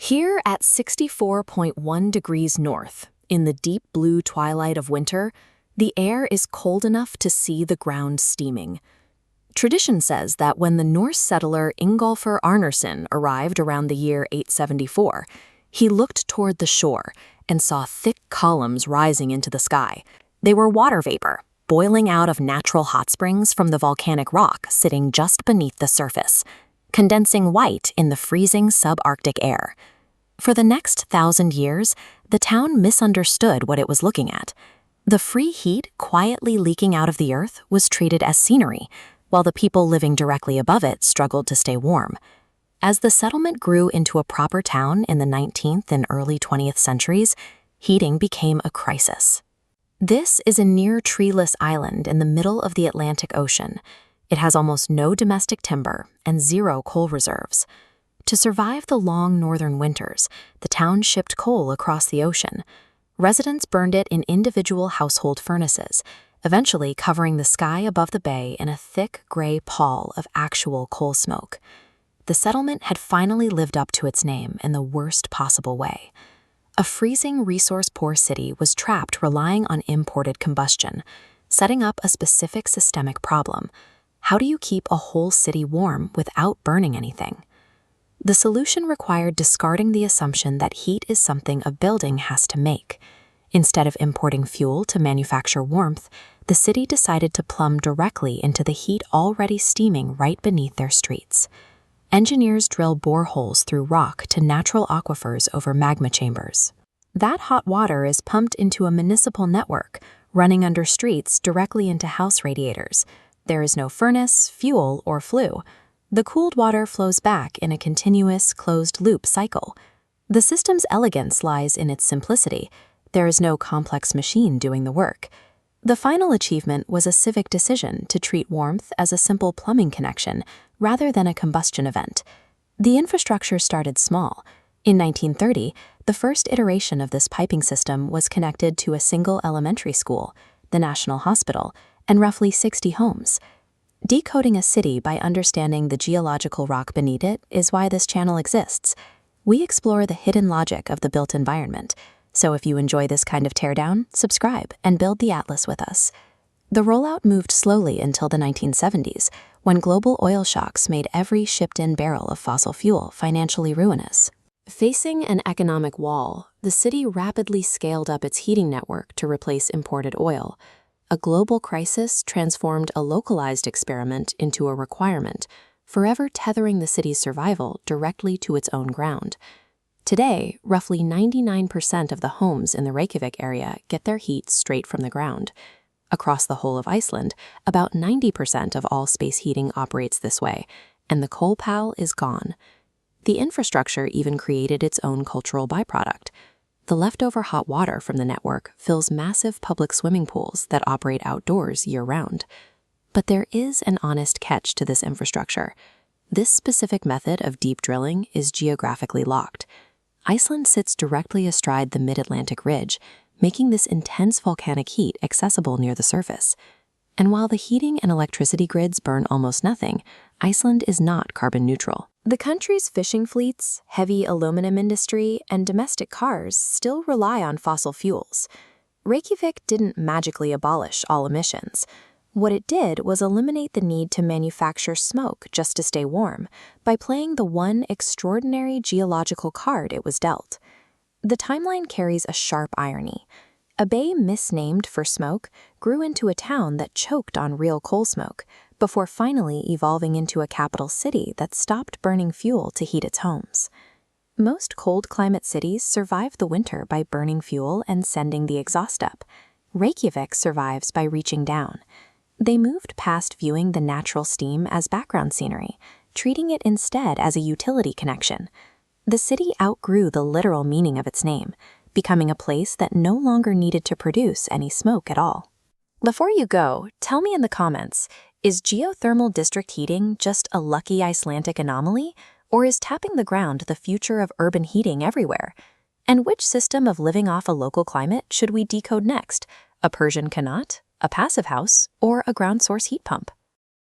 Here at 64.1 degrees north, in the deep blue twilight of winter, the air is cold enough to see the ground steaming. Tradition says that when the Norse settler Ingólfr Arnarson arrived around the year 874, he looked toward the shore and saw thick columns rising into the sky. They were water vapor, boiling out of natural hot springs from the volcanic rock sitting just beneath the surface, condensing white in the freezing subarctic air. For the next 1,000 years, the town misunderstood what it was looking at. The free heat quietly leaking out of the earth was treated as scenery, while the people living directly above it struggled to stay warm. As the settlement grew into a proper town in the 19th and early 20th centuries, heating became a crisis. This is a near-treeless island in the middle of the Atlantic Ocean. It has almost no domestic timber and zero coal reserves. To survive the long northern winters, the town shipped coal across the ocean. Residents burned it in individual household furnaces, eventually covering the sky above the bay in a thick gray pall of actual coal smoke. The settlement had finally lived up to its name in the worst possible way. A freezing, resource-poor city was trapped relying on imported combustion, setting up a specific systemic problem. How do you keep a whole city warm without burning anything? The solution required discarding the assumption that heat is something a building has to make. Instead of importing fuel to manufacture warmth, the city decided to plumb directly into the heat already steaming right beneath their streets. Engineers drill boreholes through rock to natural aquifers over magma chambers. That hot water is pumped into a municipal network, running under streets directly into house radiators. There is no furnace, fuel, or flue. The cooled water flows back in a continuous, closed-loop cycle. The system's elegance lies in its simplicity. There is no complex machine doing the work. The final achievement was a civic decision to treat warmth as a simple plumbing connection rather than a combustion event. The infrastructure started small. In 1930, the first iteration of this piping system was connected to a single elementary school, the National Hospital, and roughly 60 homes. Decoding a city by understanding the geological rock beneath it is why this channel exists. We explore the hidden logic of the built environment. So if you enjoy this kind of teardown, subscribe and build the atlas with us. The rollout moved slowly until the 1970s, when global oil shocks made every shipped-in barrel of fossil fuel financially ruinous. Facing an economic wall, the city rapidly scaled up its heating network to replace imported oil. A global crisis transformed a localized experiment into a requirement, forever tethering the city's survival directly to its own ground. Today, roughly 99% of the homes in the Reykjavik area get their heat straight from the ground. Across the whole of Iceland, about 90% of all space heating operates this way, and the coal pall is gone. The infrastructure even created its own cultural byproduct. The leftover hot water from the network fills massive public swimming pools that operate outdoors year-round. But there is an honest catch to this infrastructure. This specific method of deep drilling is geographically locked. Iceland sits directly astride the mid-Atlantic ridge, making this intense volcanic heat accessible near the surface. And while the heating and electricity grids burn almost nothing, Iceland is not carbon neutral. The country's fishing fleets, heavy aluminum industry, and domestic cars still rely on fossil fuels. Reykjavik didn't magically abolish all emissions. What it did was eliminate the need to manufacture smoke just to stay warm by playing the one extraordinary geological card it was dealt. The timeline carries a sharp irony. A bay misnamed for smoke grew into a town that choked on real coal smoke, before finally evolving into a capital city that stopped burning fuel to heat its homes. Most cold climate cities survive the winter by burning fuel and sending the exhaust up. Reykjavik survives by reaching down. They moved past viewing the natural steam as background scenery, treating it instead as a utility connection. The city outgrew the literal meaning of its name, becoming a place that no longer needed to produce any smoke at all. Before you go, tell me in the comments, is geothermal district heating just a lucky Icelandic anomaly, or is tapping the ground the future of urban heating everywhere? And which system of living off a local climate should we decode next? A Persian kanat, a passive house, or a ground source heat pump?